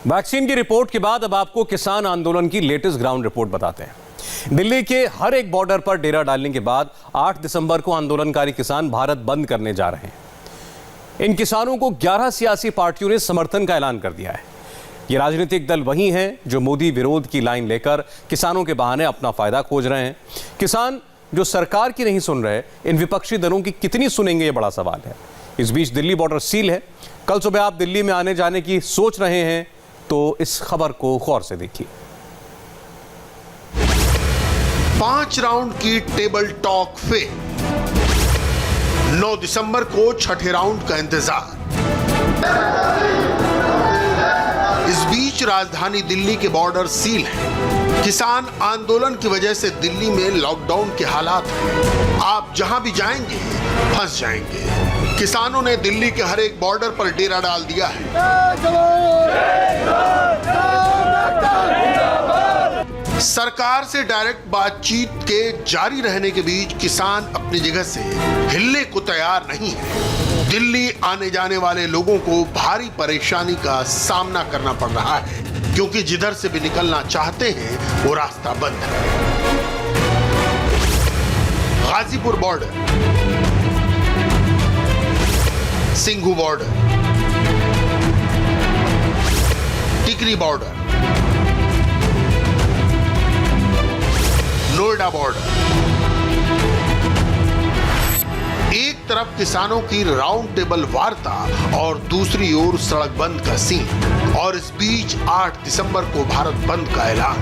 Vaccine की report के बाद अब आपको किसान आंदोलन की लेटेस्ट ग्राउंड रिपोर्ट बताते हैं। दिल्ली के हर एक बॉर्डर पर डेरा डालने के बाद 8 दिसंबर को आंदोलनकारी किसान भारत बंद करने जा रहे हैं। इन किसानों को 11 सियासी पार्टियों ने समर्थन का ऐलान कर दिया है। ये राजनीतिक दल वही हैं जो मोदी विरोध की लाइन लेकर किसानों के बहाने अपना फायदा खोज रहे हैं। किसान जो सरकार की नहीं सुन रहे, इन विपक्षी दलों की कितनी सुनेंगे, ये बड़ा सवाल है। इस बीच दिल्ली बॉर्डर सील है। कल सुबह आप दिल्ली में आने जाने की सोच रहे हैं तो इस खबर को गौर से देखिए। 5 राउंड की टेबल टॉक फेल। 9 दिसंबर को छठे राउंड का इंतजार। इस बीच राजधानी दिल्ली के बॉर्डर सील है। किसान आंदोलन की वजह से दिल्ली में लॉकडाउन के हालात हैं। आप जहां भी जाएंगे फंस जाएंगे। किसानों ने दिल्ली के हर एक बॉर्डर पर डेरा डाल दिया है। सरकार से डायरेक्ट बातचीत के जारी रहने के बीच किसान अपनी जगह से हिलने को तैयार नहीं है। दिल्ली आने जाने वाले लोगों को भारी परेशानी का सामना करना पड़ रहा है, क्योंकि जिधर से भी निकलना चाहते हैं वो रास्ता बंद है। गाजीपुर बॉर्डर, सिंघू बॉर्डर, टिकरी बॉर्डर, नोएडा बॉर्डर। एक तरफ किसानों की राउंड टेबल वार्ता और दूसरी ओर सड़क बंद का सीन। और इस बीच 8 दिसंबर को भारत बंद का ऐलान।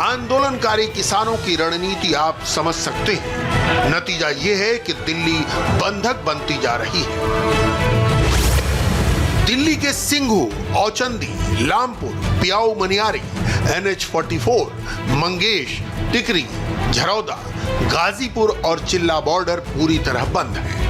आंदोलनकारी किसानों की रणनीति आप समझ सकते हैं। नतीजा ये है कि दिल्ली बंधक बनती जा रही है। दिल्ली के सिंघू, औचंदी, लामपुर, पियाऊ मनियारी, NH-44, मंगेश, टिकरी, झरौदा, गाजीपुर और चिल्ला बॉर्डर पूरी तरह बंद है।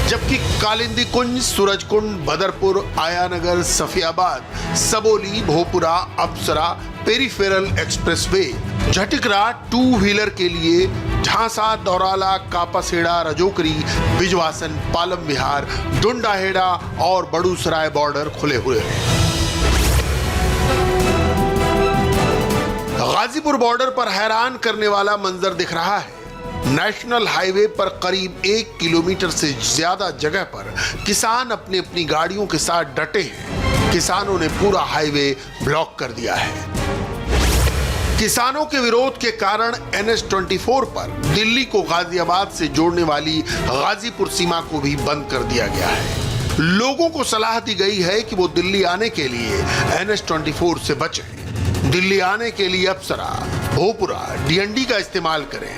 जबकि कालिंदी कुंज, सूरजकुंड, बदरपुर, आयानगर, सफियाबाद, सबोली, भोपुरा, अप्सरा, पेरीफेरल एक्सप्रेसवे, झटिकरा 2 व्हीलर के लिए, झांसा, दौराला, कापासेड़ा, रजोकरी, बिजवासन, पालम विहार, डुंडाहेड़ा और बड़ूसराय बॉर्डर खुले हुए हैं। गाजीपुर बॉर्डर पर हैरान करने वाला मंजर दिख रहा है। नेशनल हाईवे पर करीब 1 किलोमीटर से ज्यादा जगह पर किसान अपनी अपनी गाड़ियों के साथ डटे हैं। किसानों ने पूरा हाईवे ब्लॉक कर दिया है। किसानों के विरोध के कारण NH-24 पर दिल्ली को गाजियाबाद से जोड़ने वाली गाजीपुर सीमा को भी बंद कर दिया गया है। लोगों को सलाह दी गई है कि वो दिल्ली आने के लिए NH-24 से बचें। दिल्ली आने के लिए अप्सरा, भोपुरा, DND का इस्तेमाल करें।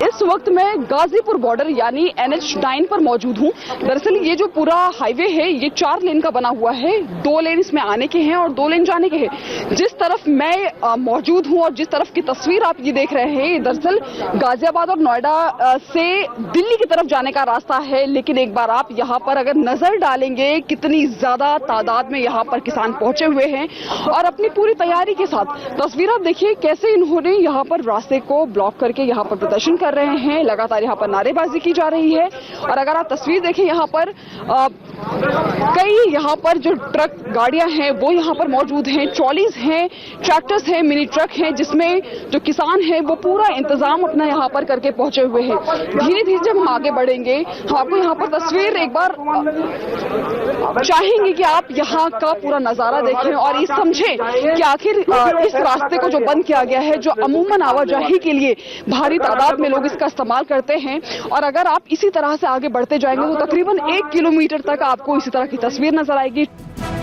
इस वक्त मैं गाजीपुर बॉर्डर यानी NH-9 पर मौजूद हूँ। दरअसल ये जो पूरा हाईवे है ये 4 लेन का बना हुआ है। 2 लेन इसमें आने के हैं और 2 लेन जाने के हैं। जिस तरफ मैं मौजूद हूँ और जिस तरफ की तस्वीर आप ये देख रहे हैं, दरअसल गाजियाबाद और नोएडा से दिल्ली की तरफ जाने का रास्ता है। लेकिन एक बार आप यहाँ पर अगर नजर डालेंगे कितनी ज्यादा तादाद में यहाँ पर किसान पहुंचे हुए हैं और अपनी पूरी तैयारी के साथ। तस्वीर आप देखिए कैसे इन्होंने यहाँ पर रास्ते को ब्लॉक करके यहाँ पर प्रदर्शन कर रहे हैं। लगातार यहाँ पर नारेबाजी की जा रही है। और अगर आप तस्वीर देखें यहाँ पर कई यहाँ पर जो ट्रक गाड़ियां हैं वो यहाँ पर मौजूद हैं, ट्रॉलीज हैं, ट्रैक्टर्स हैं, मिनी ट्रक हैं, जिसमें जो किसान हैं वो पूरा इंतजाम अपना यहाँ पर करके पहुंचे हुए हैं। धीरे धीरे जब हम आगे बढ़ेंगे हम आपको यहाँ पर तस्वीर एक बार चाहेंगे कि आप यहाँ का पूरा नजारा देखें और ये समझें कि आखिर इस रास्ते को जो बंद किया गया है, जो अमूमन आवाजाही के लिए भारी तादाद में लोग इसका इस्तेमाल करते हैं, और अगर आप इसी तरह से आगे बढ़ते जाएंगे तो तकरीबन 1 किलोमीटर तक आपको इसी तरह की तस्वीर नजर आएगी।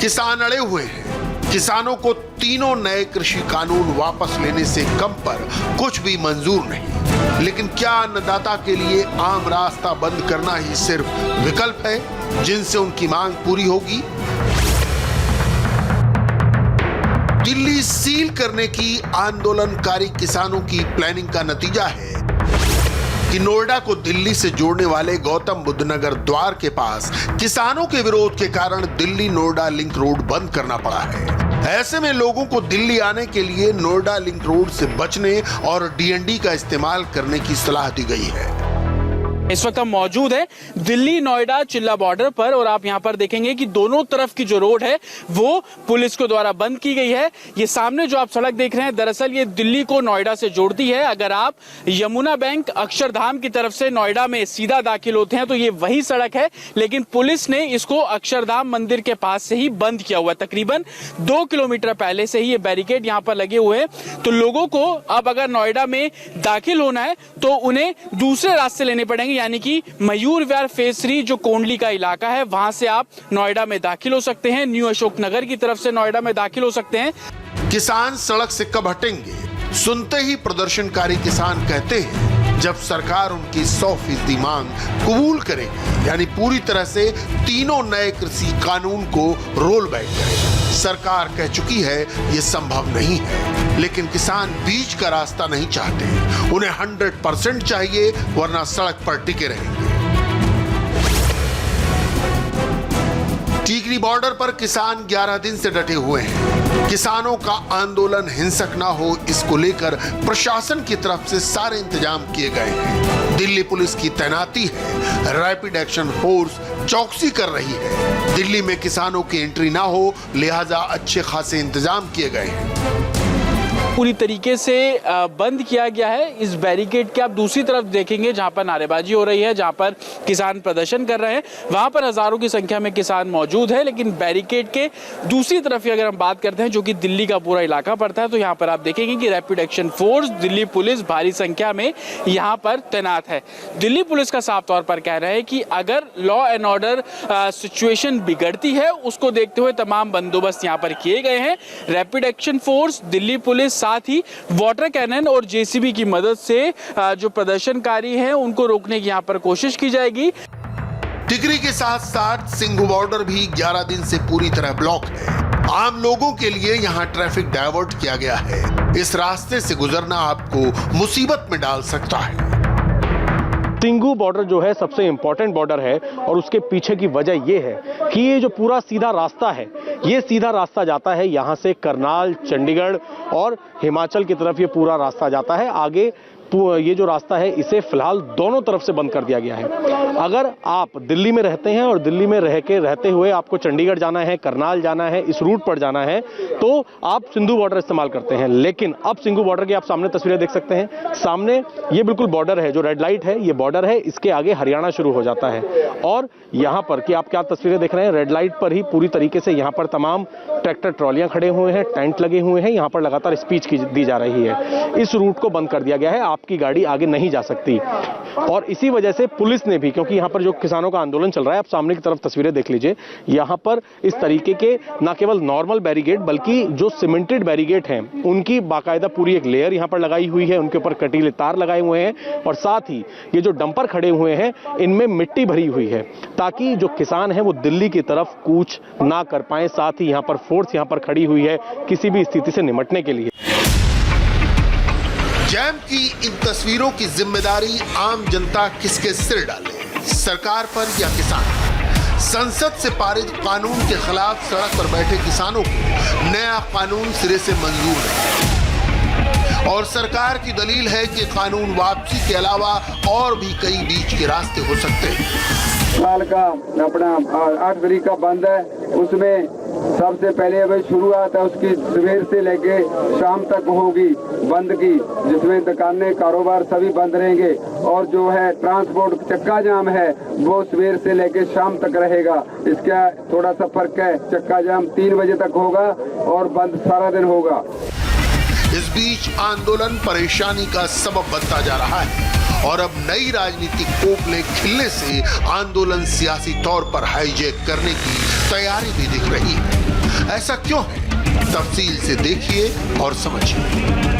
किसान अड़े हुए हैं। किसानों को तीनों नए कृषि कानून वापस लेने से कम पर कुछ भी मंजूर नहीं। लेकिन क्या अन्नदाता के लिए आम रास्ता बंद करना ही सिर्फ विकल्प है जिनसे उनकी मांग पूरी होगी? दिल्ली सील करने की आंदोलनकारी किसानों की प्लानिंग का नतीजा है कि नोएडा को दिल्ली से जोड़ने वाले गौतम बुद्ध नगर द्वार के पास किसानों के विरोध के कारण दिल्ली नोएडा लिंक रोड बंद करना पड़ा है। ऐसे में लोगों को दिल्ली आने के लिए नोएडा लिंक रोड से बचने और DND का इस्तेमाल करने की सलाह दी गई है। इस वक्त हम मौजूद है दिल्ली नोएडा चिल्ला बॉर्डर पर और आप यहां पर देखेंगे कि दोनों तरफ की जो रोड है वो पुलिस के द्वारा बंद की गई है। ये सामने जो आप सड़क देख रहे हैं दरअसल ये दिल्ली को नोएडा से जोड़ती है। अगर आप यमुना बैंक अक्षरधाम की तरफ से नोएडा में सीधा दाखिल होते हैं तो ये वही सड़क है, लेकिन पुलिस ने इसको अक्षरधाम मंदिर के पास से ही बंद किया हुआ है। तकरीबन 2 किलोमीटर पहले से ही ये बैरिकेड यहां पर लगे हुए हैं। तो लोगों को अब अगर नोएडा में दाखिल होना है तो उन्हें दूसरे रास्ते लेने पड़ेंगे, यानी कि मयूर विहार फेज 3 जो कोंडली का इलाका है वहां से आप नोएडा में दाखिल हो सकते हैं। न्यू अशोक नगर की तरफ से नोएडा में दाखिल हो सकते हैं। किसान सड़क से कब हटेंगे? सुनते ही प्रदर्शनकारी किसान कहते हैं जब सरकार उनकी 100% मांग कबूल करेगी, यानी पूरी तरह से तीनों नए कृषि कानून को रोल बैक करेगी। सरकार कह चुकी है ये संभव नहीं है, लेकिन किसान बीच का रास्ता नहीं चाहते। उन्हें 100% चाहिए, वरना सड़क पर टिके रहेंगे। टीकरी बॉर्डर पर किसान 11 दिन से डटे हुए हैं। किसानों का आंदोलन हिंसक ना हो, इसको लेकर प्रशासन की तरफ से सारे इंतजाम किए गए हैं। दिल्ली पुलिस की तैनाती है, रैपिड एक्शन फोर्स चौकसी कर रही है। दिल्ली में किसानों की एंट्री ना हो, लिहाजा अच्छे खासे इंतजाम किए गए हैं। पूरी तरीके से बंद किया गया है। इस बैरिकेड के आप दूसरी तरफ देखेंगे जहां पर नारेबाजी हो रही है, जहां पर किसान प्रदर्शन कर रहे हैं, वहां पर हजारों की संख्या में किसान मौजूद है। लेकिन बैरिकेड के दूसरी तरफ की अगर हम बात करते हैं, जो कि दिल्ली का पूरा इलाका पड़ता है, तो यहाँ पर आप देखेंगे कि rapid action force Delhi police भारी संख्या में यहाँ पर तैनात है। दिल्ली पुलिस का साफ तौर पर कह रहे हैं कि अगर लॉ एंड ऑर्डर सिचुएशन बिगड़ती है, उसको देखते हुए तमाम बंदोबस्त यहाँ पर किए गए हैं। Rapid action force, Delhi police, साथ ही वाटर कैनन और जेसीबी की मदद से जो प्रदर्शनकारी हैं उनको रोकने की यहाँ पर कोशिश की जाएगी। टिकरी के साथ साथ सिंघू बॉर्डर भी 11 दिन से पूरी तरह ब्लॉक है। आम लोगों के लिए यहाँ ट्रैफिक डायवर्ट किया गया है। इस रास्ते से गुजरना आपको मुसीबत में डाल सकता है। सिंघू बॉर्डर जो है सबसे इंपॉर्टेंट बॉर्डर है और उसके पीछे की वजह यह है कि ये जो पूरा सीधा रास्ता है, ये सीधा रास्ता जाता है यहाँ से करनाल, चंडीगढ़ और हिमाचल की तरफ ये पूरा रास्ता जाता है। आगे ये जो रास्ता है इसे फिलहाल दोनों तरफ से बंद कर दिया गया है। अगर आप दिल्ली में रहते हैं और दिल्ली में रहते हुए आपको चंडीगढ़ जाना है, करनाल जाना है, इस रूट पर जाना है, तो आप सिंधु बॉर्डर इस्तेमाल करते हैं। लेकिन अब सिंघू बॉर्डर की आप सामने तस्वीरें देख सकते हैं। सामने ये बिल्कुल बॉर्डर है, जो रेड लाइट है ये बॉर्डर है, इसके आगे हरियाणा शुरू हो जाता है। और यहाँ पर कि आप क्या तस्वीरें देख रहे हैं, रेड लाइट पर ही पूरी तरीके से यहाँ पर तमाम ट्रैक्टर ट्रॉलियां खड़े हुए हैं, टेंट लगे हुए हैं, यहाँ पर लगातार स्पीच दी जा रही है। इस रूट को बंद कर दिया गया है, आपकी गाड़ी आगे नहीं जा सकती। और इसी वजह से पुलिस ने भी, क्योंकि यहाँ पर जो किसानों का आंदोलन चल रहा है, आप सामने की तरफ तस्वीरें देख लीजिए, यहाँ पर इस तरीके के न केवल नॉर्मल बैरिकेड बल्कि जो सीमेंटेड बैरिकेड हैं उनकी बाकायदा पूरी एक लेयर यहाँ पर लगाई हुई है, उनके ऊपर कटीले तार लगाए हुए हैं और साथ ही ये जो डंपर खड़े हुए हैं इनमें मिट्टी भरी हुई है ताकि जो किसान है वो दिल्ली की तरफ कूच ना कर पाए। साथ ही यहाँ पर फोर्स यहाँ पर खड़ी हुई है किसी भी स्थिति से निपटने के लिए। जैम की इन तस्वीरों की जिम्मेदारी आम जनता किसके सिर डाले, सरकार पर या किसान? संसद से पारित कानून के खिलाफ सड़क पर बैठे किसानों को नया कानून सिरे से मंजूर है और सरकार की दलील है कि कानून वापसी के अलावा और भी कई बीच के रास्ते हो सकते हैं। साल का अपना 8 तारीख का बंद है, उसमें सबसे पहले अभी शुरुआत है उसकी सवेर से लेके शाम तक होगी बंद की, जिसमें दुकानें कारोबार सभी बंद रहेंगे और जो है ट्रांसपोर्ट चक्का जाम है वो सवेर से लेके शाम तक रहेगा। इसका थोड़ा सा फर्क है, चक्का जाम 3 बजे तक होगा और बंद सारा दिन होगा। इस बीच आंदोलन परेशानी का सबब बनता जा रहा है और अब नई राजनीतिक पोपलें खिलने से आंदोलन सियासी तौर पर हाईजैक करने की तैयारी भी दिख रही है। ऐसा क्यों है? तफसील से देखिए और समझिए।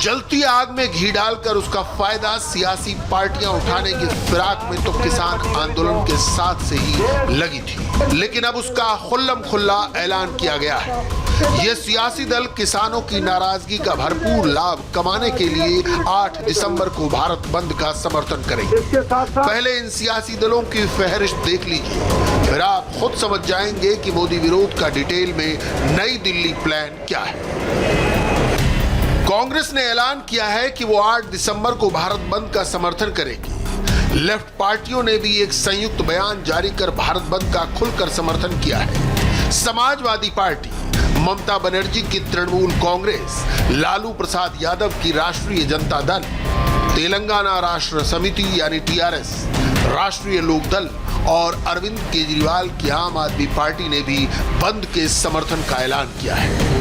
जलती आग में घी डालकर उसका फायदा सियासी पार्टियां उठाने की फिराक में तो किसान आंदोलन के साथ से ही लगी थी, लेकिन अब उसका खुल्लम खुल्ला ऐलान किया गया है। ये सियासी दल किसानों की नाराजगी का भरपूर लाभ कमाने के लिए 8 दिसंबर को भारत बंद का समर्थन करेंगे। पहले इन सियासी दलों की फहरिस्त देख लीजिए, फिर आप खुद समझ जाएंगे कि मोदी विरोध का डिटेल में नई दिल्ली प्लान क्या है। कांग्रेस ने ऐलान किया है कि वो 8 दिसंबर को भारत बंद का समर्थन करेगी। लेफ्ट पार्टियों ने भी एक संयुक्त बयान जारी कर भारत बंद का खुलकर समर्थन किया है। समाजवादी पार्टी, ममता बनर्जी की तृणमूल कांग्रेस, लालू प्रसाद यादव की राष्ट्रीय जनता दल, तेलंगाना राष्ट्र समिति यानी टीआरएस, राष्ट्रीय लोकदल और अरविंद केजरीवाल की आम आदमी पार्टी ने भी बंद के समर्थन का ऐलान किया है।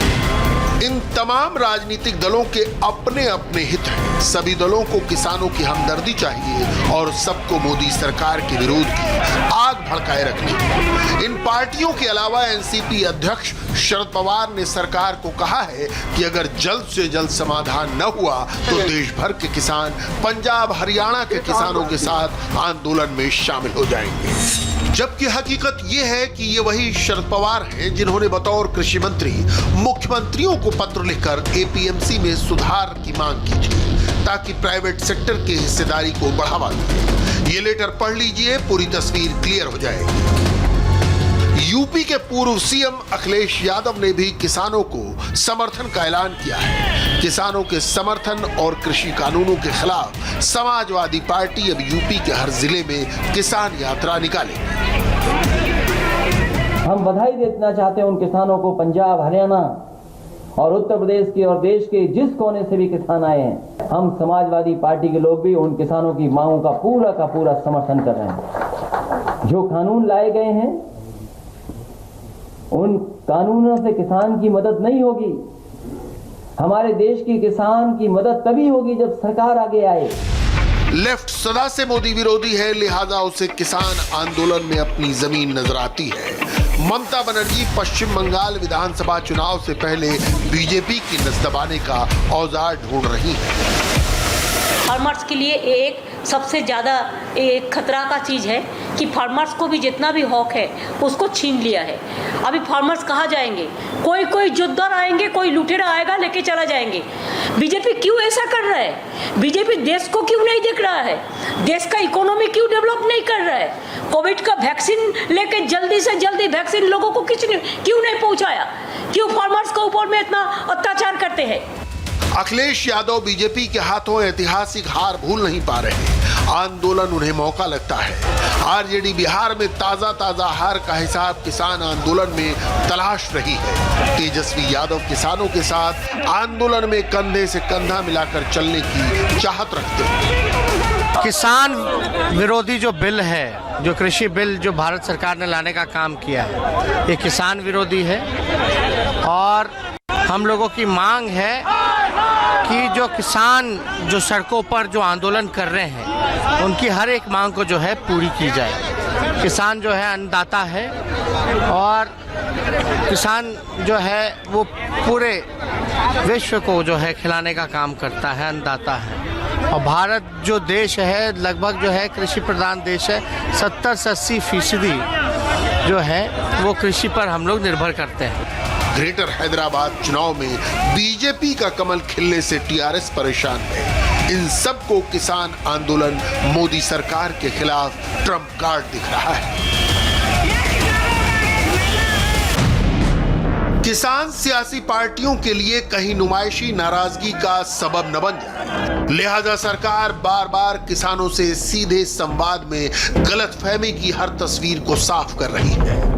इन तमाम राजनीतिक दलों के अपने अपने हित हैं। सभी दलों को किसानों की हमदर्दी चाहिए और सबको मोदी सरकार के विरोध की आग भड़काए रखनी। इन पार्टियों के अलावा एनसीपी अध्यक्ष शरद पवार ने सरकार को कहा है कि अगर जल्द से जल्द समाधान न हुआ तो देश भर के किसान पंजाब हरियाणा के किसानों के साथ आंदोलन में शामिल हो जाएंगे। जबकि हकीकत ये है कि ये वही शरद पवार हैं जिन्होंने बतौर कृषि मंत्री मुख्यमंत्रियों को पत्र लिखकर एपीएमसी में सुधार की मांग की थी ताकि प्राइवेट सेक्टर की हिस्सेदारी को बढ़ावा दे। ये लेटर पढ़ लीजिए, पूरी तस्वीर क्लियर हो जाएगी। यूपी के पूर्व सीएम अखिलेश यादव ने भी किसानों को समर्थन का ऐलान किया है। किसानों के समर्थन और कृषि कानूनों के खिलाफ समाजवादी पार्टी अब यूपी के हर जिले में किसान यात्रा निकालेगी। हम बधाई देना चाहते हैं उन किसानों को, पंजाब हरियाणा और उत्तर प्रदेश के और देश के जिस कोने से भी किसान आए हैं। हम समाजवादी पार्टी के लोग भी उन किसानों की मांगों का पूरा समर्थन कर रहे हैं। जो कानून लाए गए हैं उन कानूनों से किसान की मदद नहीं होगी। हमारे देश की किसान की मदद तभी होगी जब सरकार आगे आए। लेफ्ट सदा से मोदी विरोधी है, लिहाजा उसे किसान आंदोलन में अपनी जमीन नजर आती है। ममता बनर्जी पश्चिम बंगाल विधानसभा चुनाव से पहले बीजेपी की नस दबाने का औजार ढूंढ रही है। फार्मर्स के लिए एक सबसे ज़्यादा एक खतरा का चीज़ है कि फार्मर्स को भी जितना भी हक है उसको छीन लिया है। अभी फार्मर्स कहाँ जाएंगे? कोई जोतदार आएंगे, कोई लुटेरा आएगा लेके चला जाएंगे। बीजेपी क्यों ऐसा कर रहा है? बीजेपी देश को क्यों नहीं देख रहा है? देश का इकोनॉमी क्यों डेवलप नहीं कर रहा है? कोविड का वैक्सीन लेके जल्दी से जल्दी वैक्सीन लोगों को क्यों नहीं पहुँचाया? क्यों फार्मर्स के ऊपर में इतना अत्याचार करते हैं? अखिलेश यादव बीजेपी के हाथों ऐतिहासिक हार भूल नहीं पा रहे। आंदोलन उन्हें मौका लगता है। आरजेडी बिहार में ताजा हार का हिसाब किसान आंदोलन में तलाश रही है। तेजस्वी यादव किसानों के साथ आंदोलन में कंधे से कंधा मिलाकर चलने की चाहत रखते हैं। किसान विरोधी जो बिल है, जो कृषि बिल जो भारत सरकार ने लाने का काम किया है, ये किसान विरोधी है और हम लोगों की मांग है कि जो किसान जो सड़कों पर जो आंदोलन कर रहे हैं उनकी हर एक मांग को जो है पूरी की जाए। किसान जो है अन्नदाता है और किसान जो है वो पूरे विश्व को जो है खिलाने का काम करता है, अन्नदाता है। और भारत जो देश है लगभग जो है कृषि प्रधान देश है। 70 से 80% जो है वो कृषि पर हम लोग निर्भर करते हैं। ग्रेटर हैदराबाद चुनाव में बीजेपी का कमल खिलने से टीआरएस परेशान है। इन सबको किसान आंदोलन मोदी सरकार के खिलाफ ट्रम्प कार्ड दिख रहा है। किसान सियासी पार्टियों के लिए कहीं नुमाइशी नाराजगी का सबब न बन जाए, लिहाजा सरकार बार बार किसानों से सीधे संवाद में गलतफहमी की हर तस्वीर को साफ कर रही है।